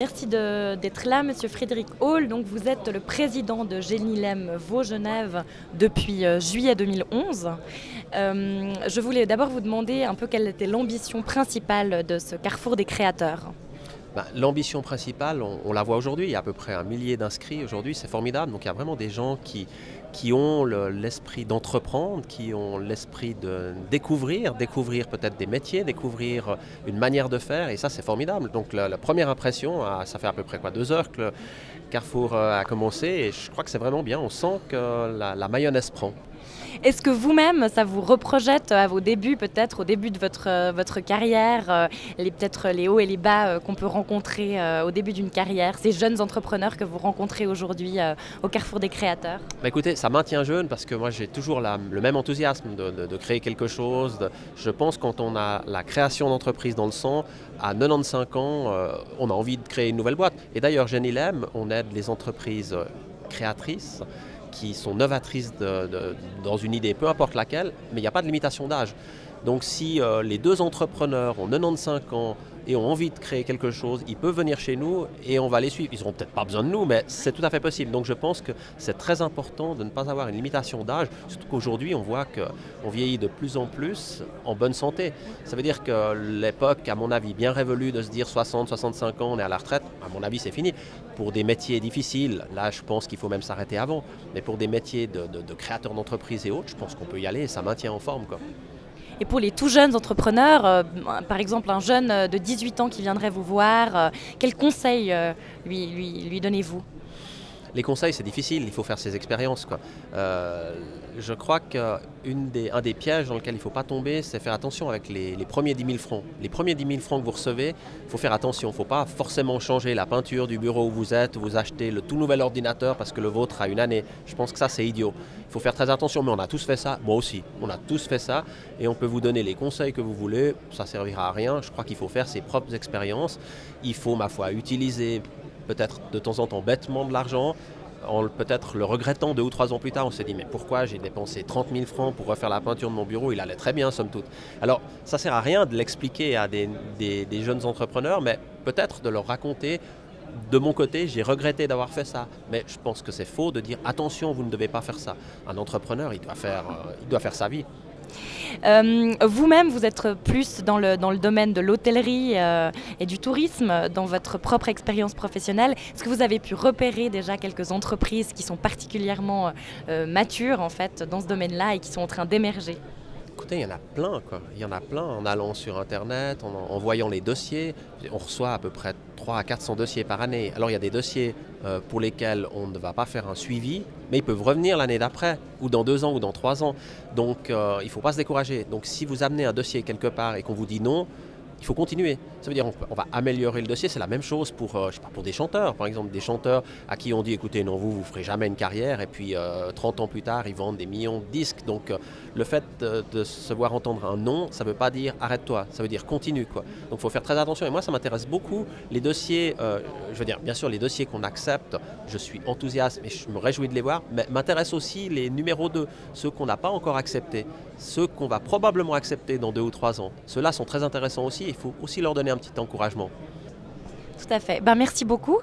Merci d'être là, Monsieur Frédéric Hall. Donc, vous êtes le président de Genilem Vaud-Genève depuis juillet 2011. Je voulais d'abord vous demander un peu quelle était l'ambition principale de ce Carrefour des créateurs. L'ambition principale, on la voit aujourd'hui, il y a à peu près 1 millier d'inscrits aujourd'hui, c'est formidable. Donc il y a vraiment des gens qui ont l'esprit d'entreprendre, qui ont l'esprit de découvrir peut-être des métiers, découvrir une manière de faire, et ça c'est formidable. Donc la première impression, ça fait à peu près 2 heures que le Carrefour a commencé, et je crois que c'est vraiment bien, on sent que la mayonnaise prend. Est-ce que vous-même, ça vous reprojette à vos débuts, peut-être au début de votre carrière, peut-être les hauts et les bas qu'on peut rencontrer au début d'une carrière, ces jeunes entrepreneurs que vous rencontrez aujourd'hui au Carrefour des créateurs? Écoutez, ça maintient jeune parce que moi j'ai toujours le même enthousiasme de créer quelque chose. Je pense quand on a la création d'entreprise dans le sang, à 95 ans, on a envie de créer une nouvelle boîte. Et d'ailleurs, Genilem, on aide les entreprises créatrices qui sont novatrices dans une idée, peu importe laquelle, mais il n'y a pas de limitation d'âge. Donc si les deux entrepreneurs ont 95 ans et ont envie de créer quelque chose, ils peuvent venir chez nous et on va les suivre. Ils n'auront peut-être pas besoin de nous, mais c'est tout à fait possible. Donc je pense que c'est très important de ne pas avoir une limitation d'âge, surtout qu'aujourd'hui on voit qu'on vieillit de plus en plus en bonne santé. Ça veut dire que l'époque, à mon avis, bien révolue de se dire 60, 65 ans, on est à la retraite, à mon avis c'est fini. Pour des métiers difficiles, là je pense qu'il faut même s'arrêter avant, mais pour des métiers de créateurs d'entreprise et autres, je pense qu'on peut y aller et ça maintient en forme, quoi. Et pour les tout jeunes entrepreneurs, par exemple un jeune de 18 ans qui viendrait vous voir, quels conseils lui donnez-vous? Les conseils, c'est difficile, il faut faire ses expériences, quoi. Je crois qu'un des pièges dans lequel il ne faut pas tomber, c'est faire attention avec les premiers 10 000 francs. Les premiers 10 000 francs que vous recevez, il faut faire attention. Il ne faut pas forcément changer la peinture du bureau où vous êtes, vous achetez le tout nouvel ordinateur parce que le vôtre a une année. Je pense que ça, c'est idiot. Il faut faire très attention, mais on a tous fait ça, moi aussi. On a tous fait ça et on peut vous donner les conseils que vous voulez, ça ne servira à rien. Je crois qu'il faut faire ses propres expériences. Il faut, ma foi, utiliser peut-être de temps en temps bêtement de l'argent, en peut-être le regrettant 2 ou 3 ans plus tard, on s'est dit mais pourquoi j'ai dépensé 30 000 francs pour refaire la peinture de mon bureau, il allait très bien somme toute. Alors ça ne sert à rien de l'expliquer à des jeunes entrepreneurs, mais peut-être de leur raconter de mon côté, j'ai regretté d'avoir fait ça, mais je pense que c'est faux de dire attention, vous ne devez pas faire ça. Un entrepreneur, il doit faire sa vie. Vous-même, vous êtes plus dans le domaine de l'hôtellerie et du tourisme, dans votre propre expérience professionnelle. Est-ce que vous avez pu repérer déjà quelques entreprises qui sont particulièrement matures en fait, dans ce domaine-là et qui sont en train d'émerger? Écoutez, il y en a plein, quoi. Il y en a plein en allant sur Internet, en voyant les dossiers. On reçoit à peu près 300 à 400 dossiers par année. Alors il y a des dossiers pour lesquels on ne va pas faire un suivi, mais ils peuvent revenir l'année d'après, ou dans 2 ans, ou dans 3 ans. Donc il ne faut pas se décourager. Donc si vous amenez un dossier quelque part et qu'on vous dit non, il faut continuer. Ça veut dire on va améliorer le dossier. C'est la même chose pour, je sais pas, pour des chanteurs, par exemple, des chanteurs à qui on dit écoutez, non, vous ne ferez jamais une carrière, et puis 30 ans plus tard, ils vendent des millions de disques. Donc le fait de se voir entendre un non, ça ne veut pas dire arrête-toi, ça veut dire continue, quoi. Donc il faut faire très attention. Et moi, ça m'intéresse beaucoup. Les dossiers, je veux dire, bien sûr, les dossiers qu'on accepte, je suis enthousiaste et je me réjouis de les voir, mais m'intéressent aussi les numéros 2, ceux qu'on n'a pas encore acceptés, ceux qu'on va probablement accepter dans 2 ou 3 ans. Ceux-là sont très intéressants aussi. Il faut aussi leur donner un petit encouragement. Tout à fait. Merci beaucoup.